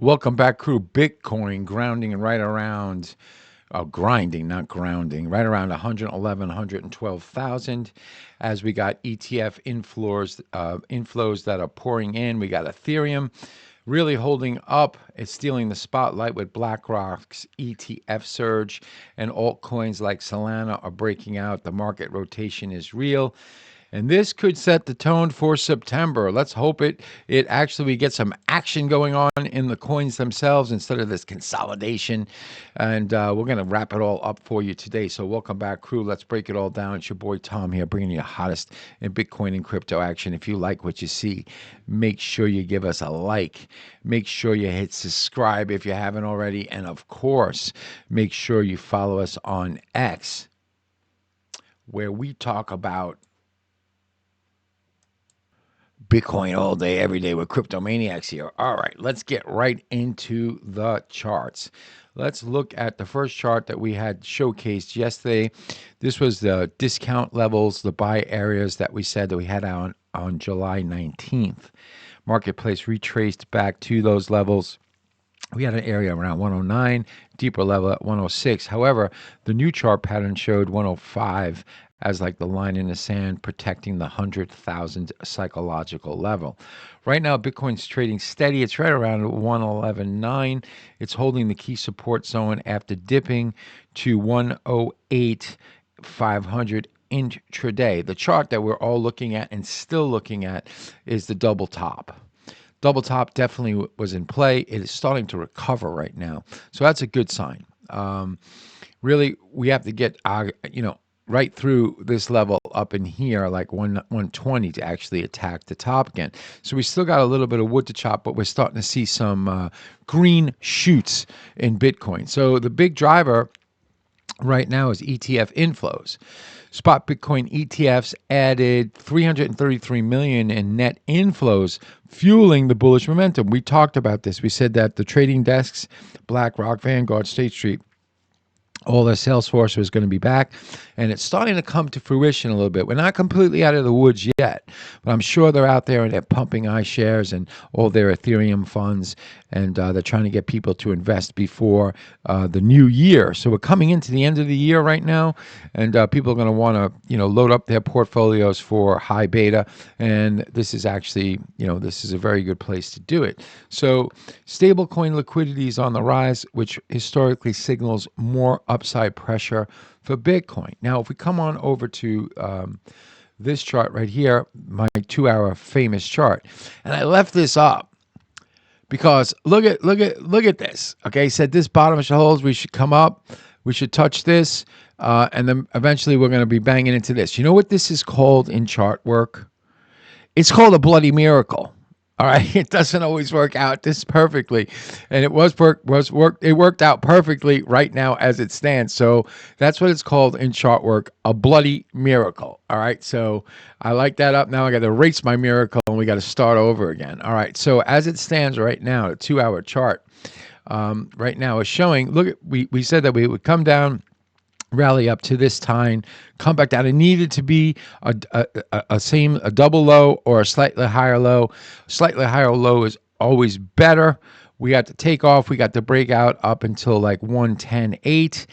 Welcome back, crew. Bitcoin grounding right around, grinding, not grounding, right around 111, 112,000. As we got ETF inflows that are pouring in. We got Ethereum really holding up. It's stealing the spotlight with BlackRock's ETF surge, and altcoins like Solana are breaking out. The market rotation is real. And this could set the tone for September. Let's hope it actually we get some action going on in the coins themselves instead of this consolidation. And we're going to wrap it all up for you today. So welcome back, crew. Let's break it all down. It's your boy Tom here, bringing you the hottest in Bitcoin and crypto action. If you like what you see, make sure you give us a like. Make sure you hit subscribe if you haven't already. And of course, make sure you follow us on X, where we talk about Bitcoin all day, every day with Cryptomaniacs here. All right, let's get right into the charts. Let's look at the first chart that we had showcased yesterday. This was the discount levels, the buy areas that we said that we had on July 19th. Marketplace retraced back to those levels. We had an area around 109, deeper level at 106. However, the new chart pattern showed 105 as like the line in the sand, protecting the 100,000 psychological level. Right now, Bitcoin's trading steady. It's right around 111.9. It's holding the key support zone after dipping to 108,500 intraday. The chart that we're all looking at and still looking at is the double top. Double top definitely was in play. It is starting to recover right now. So that's a good sign. Really, we have to get right through this level up in here, like 120, to actually attack the top again. So we still got a little bit of wood to chop, but we're starting to see some green shoots in Bitcoin. So the big driver right now is ETF inflows. Spot Bitcoin ETFs added 333 million in net inflows, fueling the bullish momentum. We talked about this. We said that the trading desks, BlackRock, Vanguard, State Street, all their sales force was going to be back, and it's starting to come to fruition a little bit. We're not completely out of the woods yet, but I'm sure they're out there and they're pumping iShares and all their Ethereum funds, and they're trying to get people to invest before the new year. So we're coming into the end of the year right now, and people are going to want to, load up their portfolios for high beta, and this is actually, this is a very good place to do it. So stablecoin liquidity is on the rise, which historically signals more upside pressure for Bitcoin. Now, if we come on over to this chart right here, my 2-hour famous chart, and I left this up because look at this. Okay, said this bottom should hold. We should come up. We should touch this, and then eventually we're going to be banging into this. You know what this is called in chart work? It's called a bloody miracle. All right, it doesn't always work out this perfectly, and it worked out perfectly right now as it stands. So that's what it's called in chart work, a bloody miracle. All right, so I like that up. Now I got to erase my miracle, and we got to start over again. All right, so as it stands right now, the 2-hour chart right now is showing. Look, we said that we would come down, rally up to this time, come back down. It needed to be a double low or a slightly higher low. Slightly higher low is always better. We got the takeoff. We got the breakout up until like 110.8.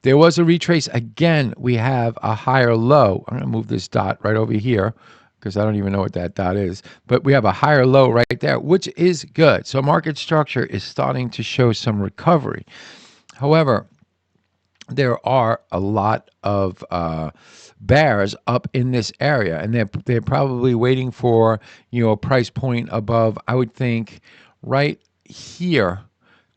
There was a retrace. Again, we have a higher low. I'm going to move this dot right over here because I don't even know what that dot is. But we have a higher low right there, which is good. So market structure is starting to show some recovery. However, there are a lot of bears up in this area, and they're probably waiting for a price point above, I would think, right here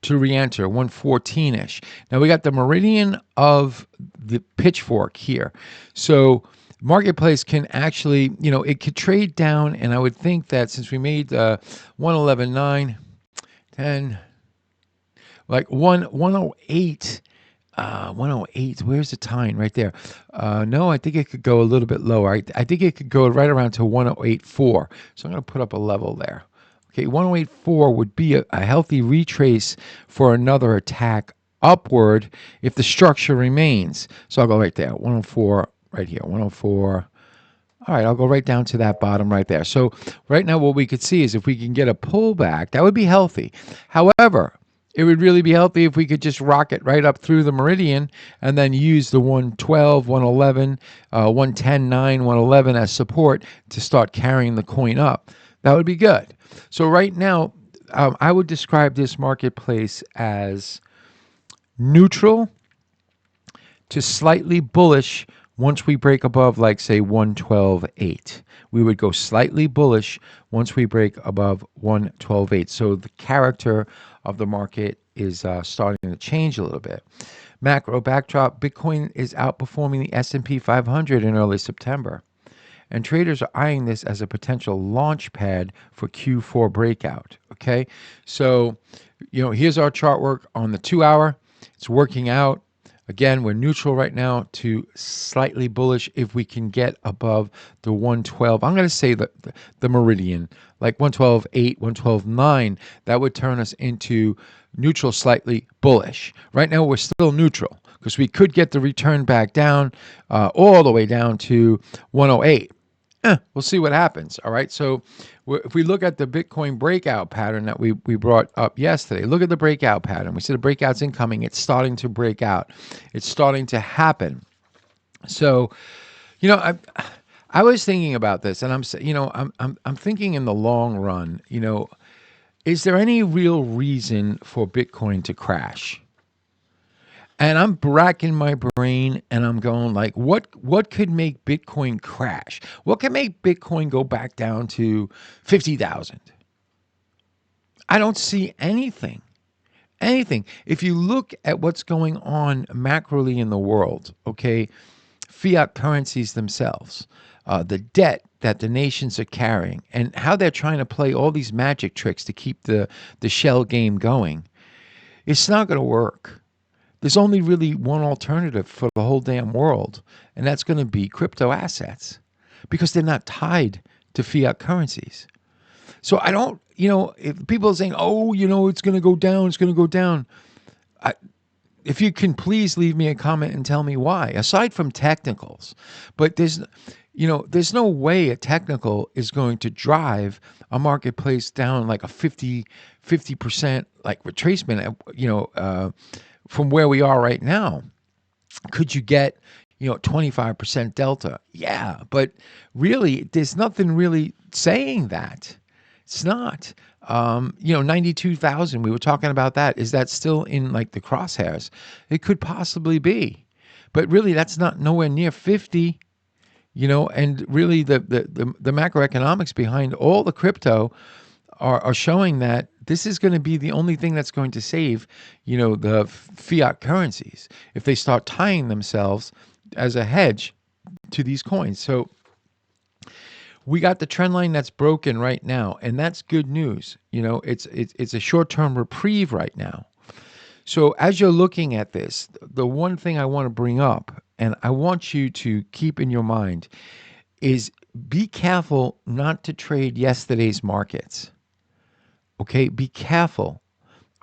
to re-enter 114-ish. Now we got the meridian of the pitchfork here, so marketplace can actually, it could trade down, and I would think that since we made 111.9, 10, like 108. 108. Where's the time? Right there. No, I think it could go a little bit lower. I think it could go right around to 108.4. So I'm going to put up a level there. Okay, 108.4 would be a healthy retrace for another attack upward if the structure remains. So I'll go right there. 104 right here. 104. All right, I'll go right down to that bottom right there. So right now what we could see is if we can get a pullback, that would be healthy. However, it would really be healthy if we could just rocket right up through the meridian and then use the 112, 111, 110.9, 111 as support to start carrying the coin up. That would be good. So right now, I would describe this marketplace as neutral to slightly bullish once we break above, like, say, 112.8. We would go slightly bullish once we break above 112.8. So the character of the market is starting to change a little bit. Macro backdrop, Bitcoin is outperforming the S&P 500 in early September. And traders are eyeing this as a potential launch pad for Q4 breakout. Okay, so here's our chart work on the 2 hour. It's working out. Again, we're neutral right now to slightly bullish if we can get above the 112. I'm going to say the meridian, like 112.8, 112.9. That would turn us into neutral, slightly bullish. Right now, we're still neutral because we could get the return back down all the way down to 108. We'll see what happens. All right. So if we look at the Bitcoin breakout pattern that we brought up yesterday, look at the breakout pattern. We see the breakout's incoming. It's starting to break out. It's starting to happen. So, I was thinking about this, and I'm thinking in the long run. Is there any real reason for Bitcoin to crash? And I'm racking my brain and I'm going like, what could make Bitcoin crash? What could make Bitcoin go back down to 50,000? I don't see anything. Anything. If you look at what's going on macroly in the world, okay, fiat currencies themselves, the debt that the nations are carrying, and how they're trying to play all these magic tricks to keep the shell game going, it's not going to work. There's only really one alternative for the whole damn world, and that's going to be crypto assets because they're not tied to fiat currencies. So I don't, if people are saying, oh, it's going to go down, it's going to go down. If you can please leave me a comment and tell me why, aside from technicals. But there's no way a technical is going to drive a marketplace down like a 50% like retracement, from where we are right now. Could you get 25% delta? Yeah, but really there's nothing really saying that. It's not. 92,000, we were talking about that. Is that still in like the crosshairs? It could possibly be, but really that's not nowhere near 50. And really the macroeconomics behind all the crypto are showing that this is going to be the only thing that's going to save, the fiat currencies if they start tying themselves as a hedge to these coins. So we got the trend line that's broken right now, and that's good news. It's a short-term reprieve right now. So as you're looking at this, the one thing I want to bring up, and I want you to keep in your mind, is be careful not to trade yesterday's markets. Okay, be careful.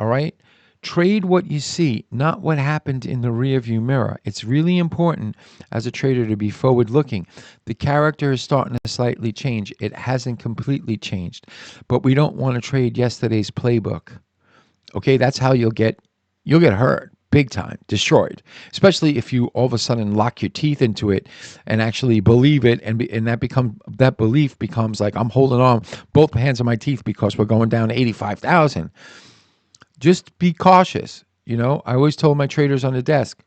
All right, trade what you see, not what happened in the rearview mirror. It's really important as a trader to be forward looking. The character is starting to slightly change. It hasn't completely changed, but we don't want to trade yesterday's playbook. Okay, that's how you'll get hurt big time, destroyed, especially if you all of a sudden lock your teeth into it and actually believe it, and that belief becomes like, I'm holding on both hands on my teeth because we're going down to 85,000. Just be cautious. I always told my traders on the desk,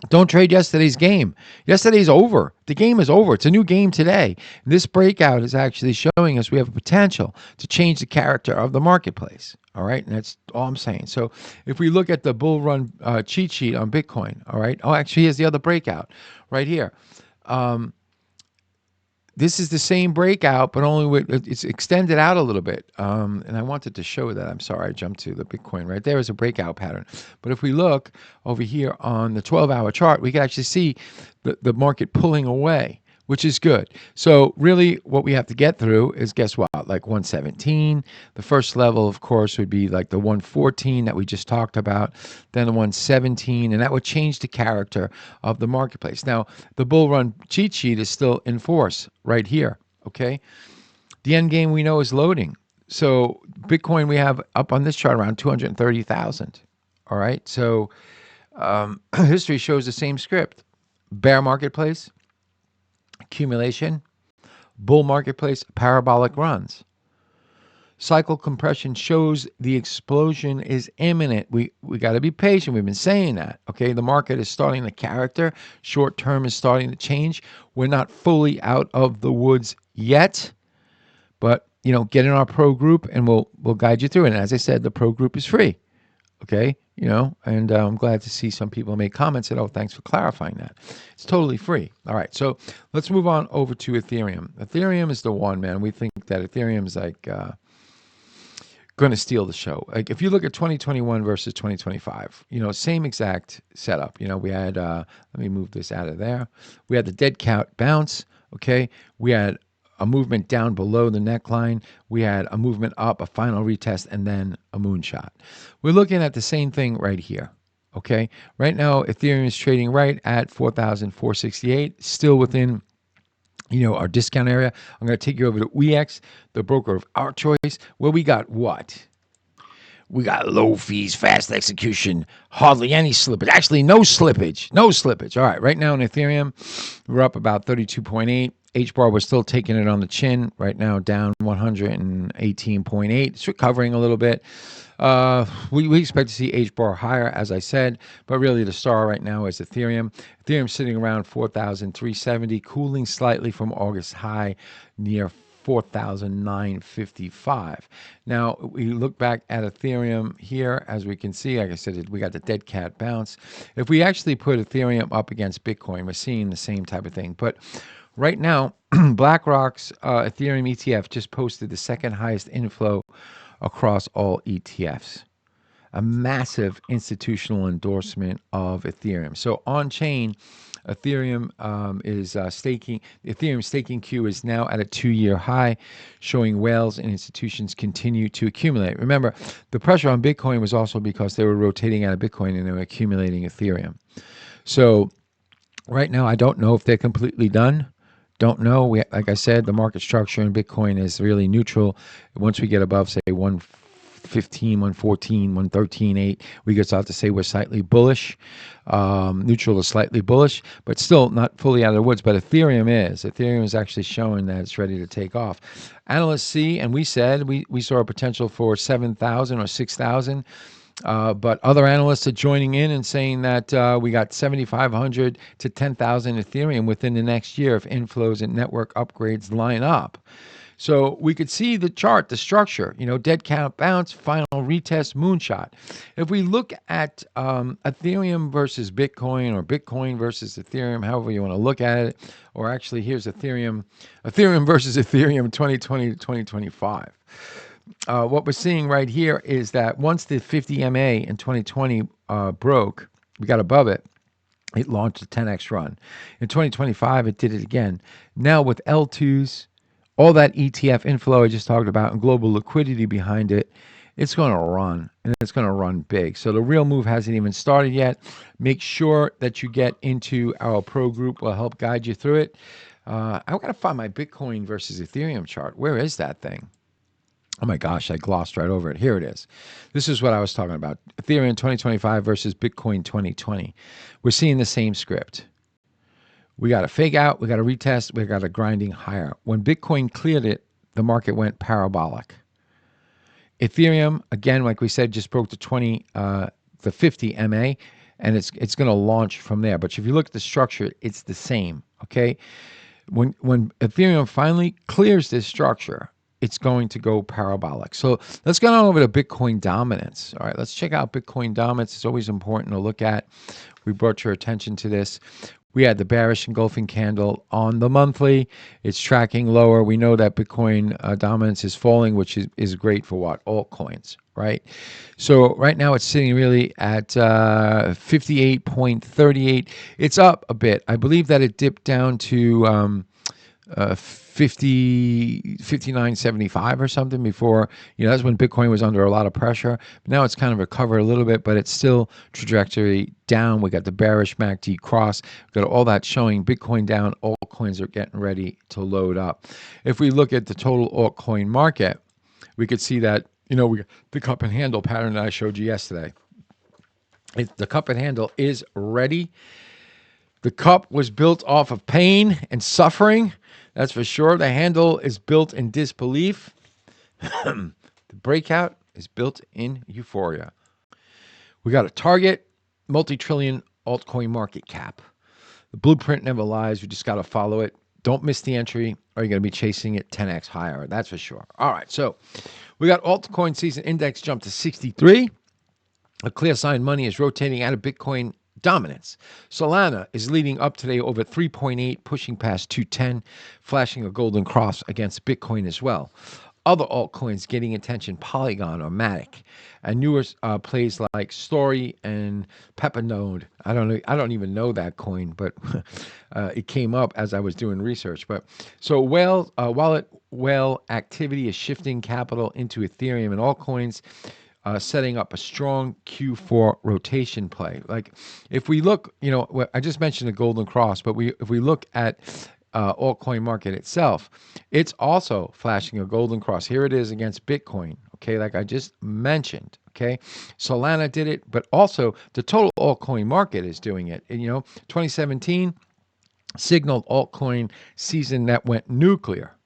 don't trade yesterday's game. Yesterday's over. The game is over. It's a new game today. And this breakout is actually showing us we have a potential to change the character of the marketplace. All right. And that's all I'm saying. So if we look at the bull run cheat sheet on Bitcoin, all right. Oh, actually, here's the other breakout right here. This is the same breakout, but only it's extended out a little bit. And I wanted to show that. I'm sorry, I jumped to the Bitcoin. Right there is a breakout pattern. But if we look over here on the 12-hour chart, we can actually see the market pulling away. which is good. So really what we have to get through is, guess what? Like 117. The first level, of course, would be like the 114 that we just talked about, then the 117, and that would change the character of the marketplace. Now, the bull run cheat sheet is still in force right here, okay? The end game we know is loading. So Bitcoin we have up on this chart around 230,000. All right. So history shows the same script. Bear marketplace, accumulation, bull marketplace, parabolic runs. Cycle compression shows the explosion is imminent. We got to be patient. We've been saying that. Okay, the market is starting to character. Short term is starting to change. We're not fully out of the woods yet, but get in our pro group and we'll guide you through it. And as I said, the pro group is free. Okay, and I'm glad to see some people make comments and, oh, thanks for clarifying that. It's totally free. All right, so let's move on over to Ethereum. Ethereum is the one, man. We think that Ethereum is like going to steal the show. Like if you look at 2021 versus 2025, same exact setup. We had, let me move this out of there. We had the dead cat bounce. Okay, we had a movement down below the neckline. We had a movement up, a final retest, and then a moonshot. We're looking at the same thing right here. Okay, right now Ethereum is trading right at 4,468, still within our discount area. I'm going to take you over to EX, the broker of our choice, where we got what? We got low fees, fast execution, hardly any slippage. Actually, no slippage. No slippage. All right, right now in Ethereum, we're up about 32.8. H-bar, we're still taking it on the chin. Right now, down 118.8. It's recovering a little bit. We expect to see H-bar higher, as I said, but really the star right now is Ethereum. Ethereum sitting around 4,370, cooling slightly from August high near 4,955. Now, we look back at Ethereum here, as we can see, like I said, we got the dead cat bounce. If we actually put Ethereum up against Bitcoin, we're seeing the same type of thing. But right now, BlackRock's Ethereum ETF just posted the second highest inflow across all ETFs. A massive institutional endorsement of Ethereum. So on-chain, Ethereum is staking. Ethereum staking queue is now at a 2-year high, showing whales and institutions continue to accumulate. Remember, the pressure on Bitcoin was also because they were rotating out of Bitcoin and they were accumulating Ethereum. So right now, I don't know if they're completely done. Don't know. Like I said, the market structure in Bitcoin is really neutral. Once we get above, say, 115, 114, 113.8, we can start to say we're slightly bullish. Neutral is slightly bullish, but still not fully out of the woods. But Ethereum is. Ethereum is actually showing that it's ready to take off. Analysts see, and we said we saw a potential for 7,000 or 6,000. But other analysts are joining in and saying that we got 7,500 to 10,000 Ethereum within the next year if inflows and network upgrades line up. So we could see the chart, the structure, dead cat bounce, final retest, moonshot. If we look at Ethereum versus Bitcoin or Bitcoin versus Ethereum, however you want to look at it, or actually here's Ethereum versus Ethereum 2020 to 2025. What we're seeing right here is that once the 50 MA in 2020 broke, we got above it, it launched a 10x run. In 2025, it did it again. Now with L2s, all that ETF inflow I just talked about and global liquidity behind it, it's going to run, and it's going to run big. So the real move hasn't even started yet. Make sure that you get into our pro group. We'll help guide you through it. I've got to find my Bitcoin versus Ethereum chart. Where is that thing? Oh my gosh, I glossed right over it. Here it is. This is what I was talking about. Ethereum 2025 versus Bitcoin 2020. We're seeing the same script. We got a fake out, we got a retest, we got a grinding higher. When Bitcoin cleared it, the market went parabolic. Ethereum, again, like we said, just broke the 50 MA, and it's going to launch from there. But if you look at the structure, it's the same, okay? When Ethereum finally clears this structure, it's going to go parabolic. So let's get on over to Bitcoin dominance. All right, let's check out Bitcoin dominance. It's always important to look at. We brought your attention to this. We had the bearish engulfing candle on the monthly. It's tracking lower. We know that Bitcoin dominance is falling, which is great for what? Altcoins, right? So right now it's sitting really at 58.38. It's up a bit. I believe that it dipped down to 59.75 or something before, that's when Bitcoin was under a lot of pressure. Now it's kind of recovered a little bit, but it's still trajectory down. We got the bearish MACD cross. We got all that showing Bitcoin down. Altcoins are getting ready to load up. If we look at the total altcoin market, we could see that, the cup and handle pattern that I showed you yesterday. The cup and handle is ready. The cup was built off of pain and suffering. That's for sure. The handle is built in disbelief. The breakout is built in euphoria. We got a target, multi-trillion altcoin market cap. The blueprint never lies. We just got to follow it. Don't miss the entry, or you're going to be chasing it 10x higher. That's for sure. All right, so we got altcoin season index jumped to 63. A clear sign money is rotating out of Bitcoin dominance. Solana is leading up today over 3.8, pushing past 210, flashing a golden cross against Bitcoin as well. Other altcoins getting attention, Polygon or Matic, and newer plays like Story and Pepinode. I don't even know that coin, but it came up as I was doing research. But so wallet whale activity is shifting capital into Ethereum and altcoins. Setting up a strong Q4 rotation play. Like if we look, I just mentioned the golden cross, but if we look at altcoin market itself, it's also flashing a golden cross. Here it is against Bitcoin. Okay, like I just mentioned. Okay, Solana did it, but also the total altcoin market is doing it. And, 2017 signaled altcoin season that went nuclear.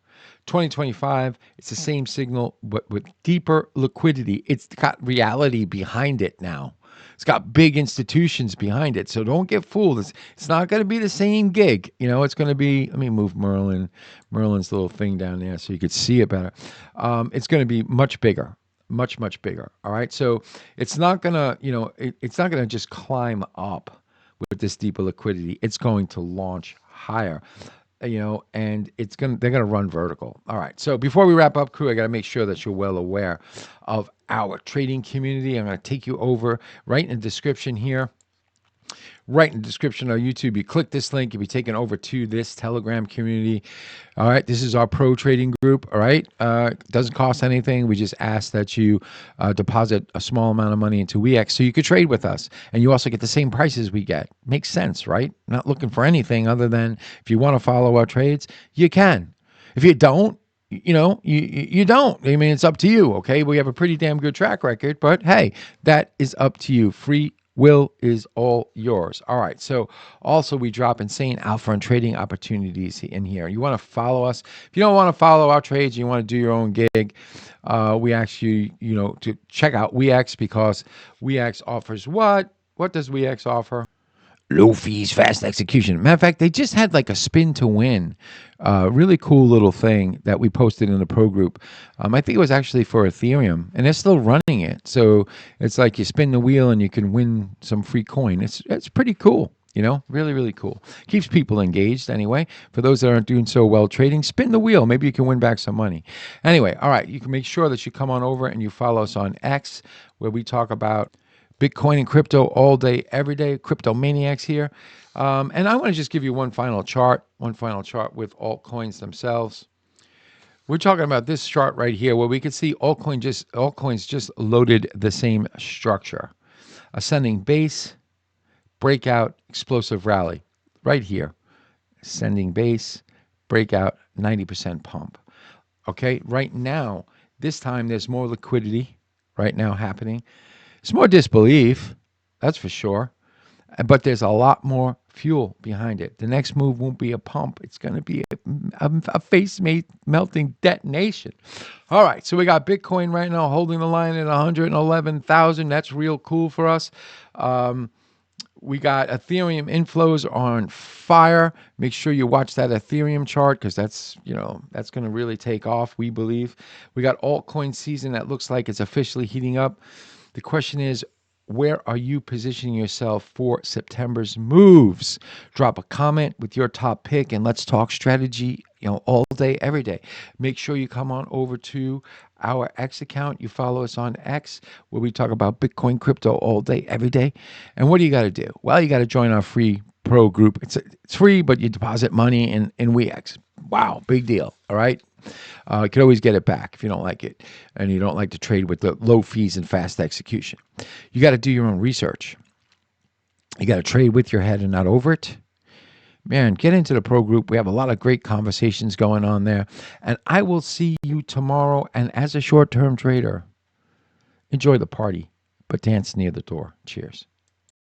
2025, it's the same signal, but with deeper liquidity. It's got reality behind it now. It's got big institutions behind it. So don't get fooled. It's not going to be the same gig. It's going to be, let me move Merlin's little thing down there so you could see it better. It's going to be much bigger, much, much bigger. All right. So it's not going to, it's not going to just climb up with this deeper liquidity. It's going to launch higher. And they're gonna run vertical. All right. So before we wrap up, crew, I gotta make sure that you're well aware of our trading community. I'm gonna take you over right in the description here. Right in the description of YouTube, you click this link, you'll be taken over to this Telegram community. All right, this is our pro trading group. All right, doesn't cost anything. We just ask that you deposit a small amount of money into ETH so you could trade with us, and you also get the same prices we get. Makes sense, right? Not looking for anything other than if you want to follow our trades, you can. If you don't, you don't. I mean, it's up to you. Okay, we have a pretty damn good track record, but hey, that is up to you. Free will is all yours. All right. So also we drop insane alpha and trading opportunities in here. You want to follow us. If you don't want to follow our trades, you want to do your own gig, we ask you, to check out WeX, because WeX offers what? What does WeX offer? Low fees, fast execution. Matter of fact, they just had like a spin to win. Really cool little thing that we posted in the pro group. I think it was actually for Ethereum, and they're still running it. So it's like you spin the wheel and you can win some free coin. It's pretty cool. Really, really cool. Keeps people engaged anyway. For those that aren't doing so well trading, spin the wheel. Maybe you can win back some money. Anyway, all right. You can make sure that you come on over and you follow us on X, where we talk about Bitcoin and crypto all day, every day. Crypto maniacs here. And I want to just give you one final chart with altcoins themselves. We're talking about this chart right here, where we can see altcoins just loaded the same structure. Ascending base, breakout, explosive rally. Right here. Ascending base, breakout, 90% pump. Okay, right now, this time there's more liquidity right now happening. It's more disbelief, that's for sure, but there's a lot more fuel behind it. The next move won't be a pump. It's going to be a face-melting detonation. All right, so we got Bitcoin right now holding the line at 111,000. That's real cool for us. We got Ethereum inflows on fire. Make sure you watch that Ethereum chart, because that's going to really take off, we believe. We got altcoin season that looks like it's officially heating up. The question is, where are you positioning yourself for September's moves? Drop a comment with your top pick, and let's talk strategy, all day, every day. Make sure you come on over to our X account. You follow us on X, where we talk about Bitcoin, crypto all day, every day. And what do you got to do? Well, you got to join our free pro group. It's free, but you deposit money in WeX. Wow, big deal. All right. You can always get it back if you don't like it and you don't like to trade with the low fees and fast execution. You got to do your own research. You got to trade with your head and not over it. Man, get into the pro group. We have a lot of great conversations going on there. And I will see you tomorrow. And as a short term trader, enjoy the party, but dance near the door. Cheers.